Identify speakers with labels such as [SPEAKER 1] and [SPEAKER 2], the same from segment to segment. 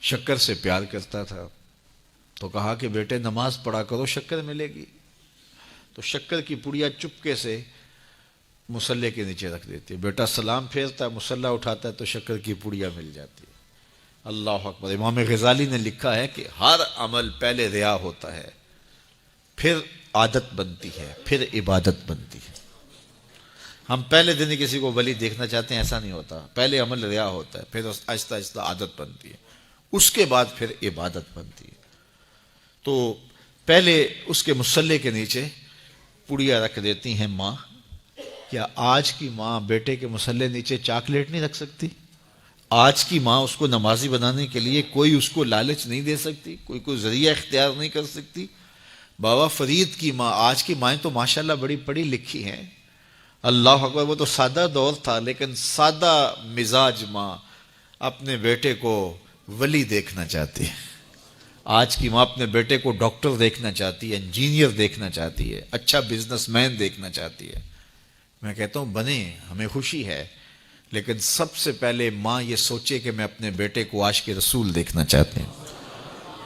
[SPEAKER 1] شکر سے پیار کرتا تھا، تو کہا کہ بیٹے نماز پڑھا کرو شکر ملے گی۔ تو شکر کی پڑیا چپکے سے مصلے کے نیچے رکھ دیتی ہے، بیٹا سلام پھیرتا ہے، مصلہ اٹھاتا ہے تو شکر کی پڑیا مل جاتی ہے۔ اللہ اکبر۔ امام غزالی نے لکھا ہے کہ ہر عمل پہلے ریا ہوتا ہے، پھر عادت بنتی ہے، پھر عبادت بنتی ہے۔ ہم پہلے دن ہی کسی کو ولی دیکھنا چاہتے ہیں، ایسا نہیں ہوتا، پہلے عمل ریا ہوتا ہے، پھر آہستہ آہستہ عادت بنتی ہے، اس کے بعد پھر عبادت بنتی ہے۔ تو پہلے اس کے مصلے کے نیچے پڑیا رکھ دیتی ہیں ماں۔ کیا آج کی ماں بیٹے کے مصلے نیچے چاکلیٹ نہیں رکھ سکتی؟ آج کی ماں اس کو نمازی بنانے کے لیے کوئی اس کو لالچ نہیں دے سکتی، کوئی ذریعہ اختیار نہیں کر سکتی؟ بابا فرید کی ماں، آج کی مائیں تو ماشاءاللہ بڑی پڑھی لکھی ہیں، اللہ اکبر۔ وہ تو سادہ دور تھا، لیکن سادہ مزاج ماں اپنے بیٹے کو ولی دیکھنا چاہتی ہے۔ آج کی ماں اپنے بیٹے کو ڈاکٹر دیکھنا چاہتی ہے، انجینئر دیکھنا چاہتی ہے، اچھا بزنس مین دیکھنا چاہتی ہے۔ میں کہتا ہوں بنے، ہمیں خوشی ہے، لیکن سب سے پہلے ماں یہ سوچے کہ میں اپنے بیٹے کو عاشق رسول دیکھنا چاہتی ہوں،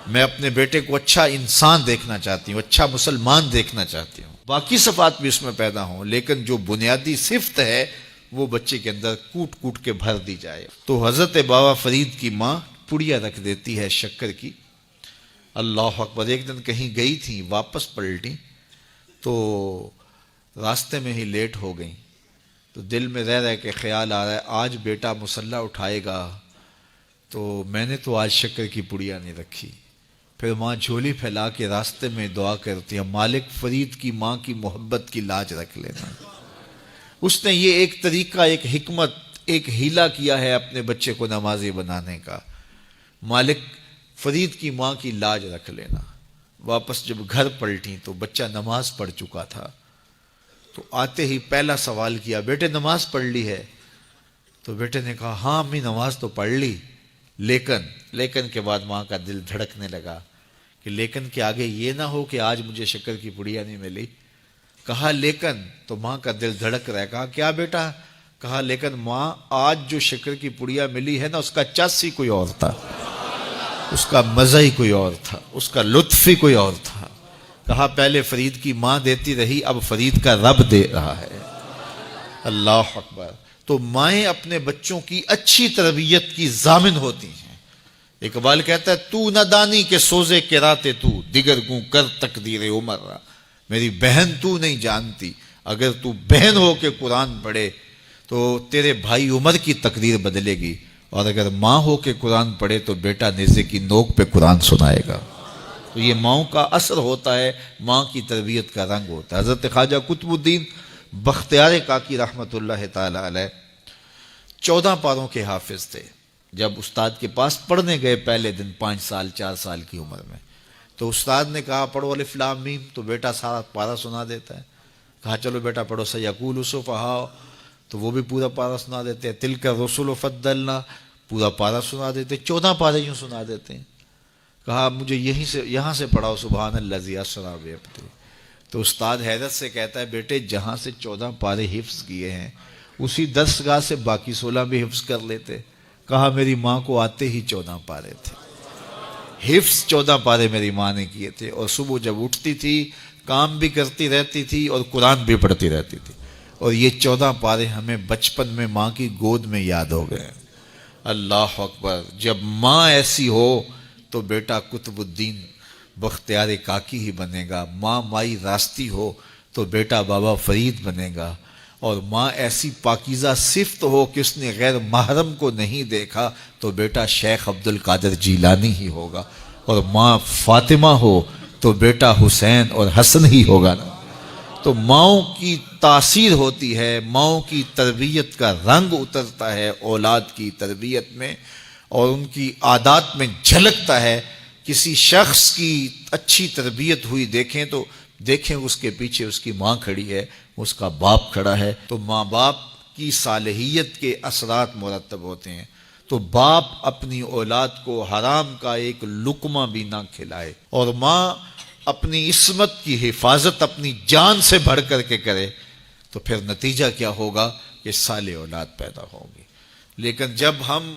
[SPEAKER 1] میں اپنے بیٹے کو اچھا انسان دیکھنا چاہتی ہوں، اچھا مسلمان دیکھنا چاہتی ہوں۔ باقی صفات بھی اس میں پیدا ہوں، لیکن جو بنیادی صفت ہے وہ بچے کے اندر کوٹ کوٹ کے بھر دی جائے۔ تو حضرت بابا فرید کی ماں پڑیا رکھ دیتی ہے شکر کی۔ اللہ اکبر۔ ایک دن کہیں گئی تھی، واپس پلٹی تو راستے میں ہی لیٹ ہو گئیں، تو دل میں رہ رہ کے خیال آ رہا ہے آج بیٹا مصلی اٹھائے گا تو میں نے تو آج شکر کی پڑیا نہیں رکھی۔ پھر ماں جھولی پھیلا کے راستے میں دعا کرتی ہے، مالک فرید کی ماں کی محبت کی لاج رکھ لینا۔ اس نے یہ ایک طریقہ، ایک حکمت، ایک ہیلا کیا ہے اپنے بچے کو نمازی بنانے کا، مالک فرید کی ماں کی لاج رکھ لینا۔ واپس جب گھر پلٹی تو بچہ نماز پڑھ چکا تھا، تو آتے ہی پہلا سوال کیا، بیٹے نماز پڑھ لی ہے؟ تو بیٹے نے کہا ہاں امی نماز تو پڑھ لی، لیکن کے بعد ماں کا دل دھڑکنے لگا کہ لیکن کے آگے یہ نہ ہو کہ آج مجھے شکر کی پڑیا نہیں ملی۔ کہا لیکن، تو ماں کا دل دھڑک رہا ہے۔ کہا کیا بیٹا؟ کہا لیکن ماں آج جو شکر کی پڑیا ملی ہے نا، اس کا چس ہی کوئی اور تھا، اس کا مزہ ہی کوئی اور تھا، اس کا لطف ہی کوئی اور تھا۔ کہا پہلے فرید کی ماں دیتی رہی، اب فرید کا رب دے رہا ہے۔ اللہ اکبر۔ تو مائیں اپنے بچوں کی اچھی تربیت کی ضامن ہوتی ہیں۔ اقبال کہتا ہے تو نہ دانی کے سوزے کے راتے تو، دیگر گوں کر تقدیر عمر را۔ میری بہن تو نہیں جانتی، اگر تو بہن ہو کے قرآن پڑھے تو تیرے بھائی عمر کی تقدیر بدلے گی، اور اگر ماں ہو کے قرآن پڑھے تو بیٹا نیزے کی نوک پہ قرآن سنائے گا۔ تو یہ ماؤں کا اثر ہوتا ہے، ماں کی تربیت کا رنگ ہوتا ہے۔ حضرت خواجہ قطب الدین بختیار کاکی رحمۃ اللہ تعالی علیہ 14 پاروں کے حافظ تھے۔ جب استاد کے پاس پڑھنے گئے پہلے دن 5 سال 4 سال کی عمر میں، تو استاد نے کہا پڑھو الف لام میم، تو بیٹا سارا پارہ سنا دیتا ہے۔ کہا چلو بیٹا پڑھو سیقول السفہاء، تو وہ بھی پورا پارہ سنا دیتے ہیں۔ تلک الرسل فضلنا، پورا پارہ سنا دیتے، 14 پارے یوں سنا دیتے ہیں۔ کہا مجھے یہاں سے پڑھاؤ سبحان الذی اسریٰ بعبدہ۔ تو استاد حیرت سے کہتا ہے بیٹے جہاں سے 14 پارے حفظ کیے ہیں اسی درسگاہ سے باقی 16 بھی حفظ کر لیتے۔ کہا میری ماں کو آتے ہی 14 پارے تھے، حفظ 14 پارے میری ماں نے کیے تھے، اور صبح جب اٹھتی تھی کام بھی کرتی رہتی تھی اور قرآن بھی پڑھتی رہتی تھی، اور یہ 14 پارے ہمیں بچپن میں ماں کی گود میں یاد ہو گئے۔ اللہ اکبر۔ جب ماں ایسی ہو تو بیٹا قطب الدین بختیار کاکی ہی بنے گا، ماں مائی راستی ہو تو بیٹا بابا فرید بنے گا، اور ماں ایسی پاکیزہ صفت ہو کہ اس نے غیر محرم کو نہیں دیکھا تو بیٹا شیخ عبد القادر جیلانی ہی ہوگا، اور ماں فاطمہ ہو تو بیٹا حسین اور حسن ہی ہوگا نا۔ تو ماؤں کی تاثیر ہوتی ہے، ماؤں کی تربیت کا رنگ اترتا ہے اولاد کی تربیت میں، اور ان کی عادات میں جھلکتا ہے۔ کسی شخص کی اچھی تربیت ہوئی دیکھیں اس کے پیچھے اس کی ماں کھڑی ہے، اس کا باپ کھڑا ہے، تو ماں باپ کی صالحیت کے اثرات مرتب ہوتے ہیں۔ تو باپ اپنی اولاد کو حرام کا ایک لقمہ بھی نہ کھلائے، اور ماں اپنی عصمت کی حفاظت اپنی جان سے بڑھ کر کے کرے، تو پھر نتیجہ کیا ہوگا کہ صالح اولاد پیدا ہوگی۔ لیکن جب ہم